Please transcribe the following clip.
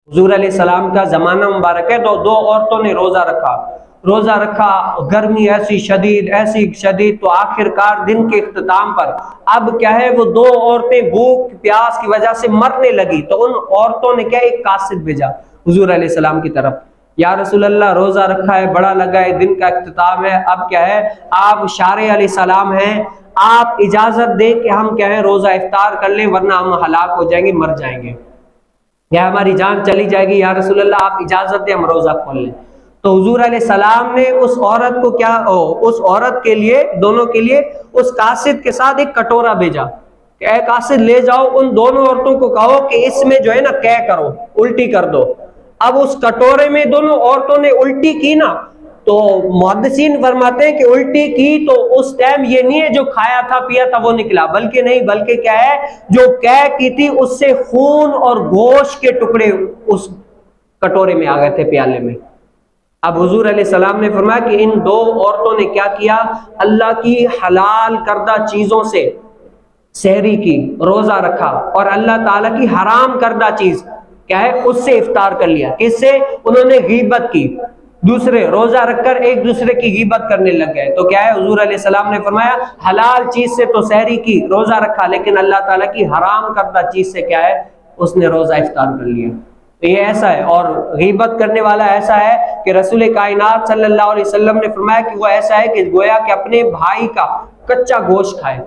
हुजूर अलैहिस्सलाम का जमाना मुबारक है तो दो औरतों ने रोजा रखा, गर्मी ऐसी शदीद तो आखिरकार दिन के इख्तिताम पर अब क्या है, वो दो औरतें भूख प्यास की वजह से मरने लगी, तो उन औरतों ने क्या एक कासिद भेजा हुजूर अलैहिस्सलाम की तरफ, या रसूल अल्लाह रोजा रखा है, बड़ा लगा है, दिन का इख्तिताम है, अब क्या है आप शारे अलैहिस्सलाम हैं, आप इजाजत दें कि हम क्या है रोजा इफ्तार कर लें, वरना हम हलाक हो जाएंगे, मर जाएंगे या हमारी जान चली जाएगी, या रसूल अल्लाह आप इजाजत दें हम रोजा खोल लें। तो हुजूर अलैहिस्सलाम ने उस औरत को क्या उस औरत के लिए, दोनों के लिए उस कासिद के साथ एक कटोरा भेजा कि ए कासिद ले जाओ, उन दोनों औरतों को कहो कि इसमें जो है ना कै करो, उल्टी कर दो। अब उस कटोरे में दोनों औरतों ने उल्टी की ना, तो मुहद्दिसीन फरमाते हैं कि उल्टी की तो उस टाइम ये नहीं है जो खाया था पिया था वो निकला, बल्कि नहीं, बल्कि क्या है जो कै की थी उससे खून और गोश्त के टुकड़े उस कटोरे में आ गए थे, प्याले में। अब हुजूर अलैहिस्सलाम ने फरमाया कि इन दो औरतों ने क्या किया, अल्लाह की हलाल करदा चीजों से सहरी की, रोजा रखा, और अल्लाह ताला की हराम करदा चीज क्या है उससे इफ्तार कर लिया। किससे? उन्होंने गीबत की, दूसरे रोजा रखकर एक दूसरे की गीबत करने लग गए। तो क्या है हुजूर अलैहिस्सलाम ने फरमाया हलाल चीज से तो सहरी की, रोजा रखा, लेकिन अल्लाह ताला की हराम करदा चीज से क्या है उसने रोजा इफ्तार कर लिया। तो ये ऐसा है, और गीबत करने वाला ऐसा है कि रसूल कायनात सल्लल्लाहु अलैहि वसल्लम ने फरमाया कि वो ऐसा है कि गोया कि अपने भाई का कच्चा गोश्त खाए।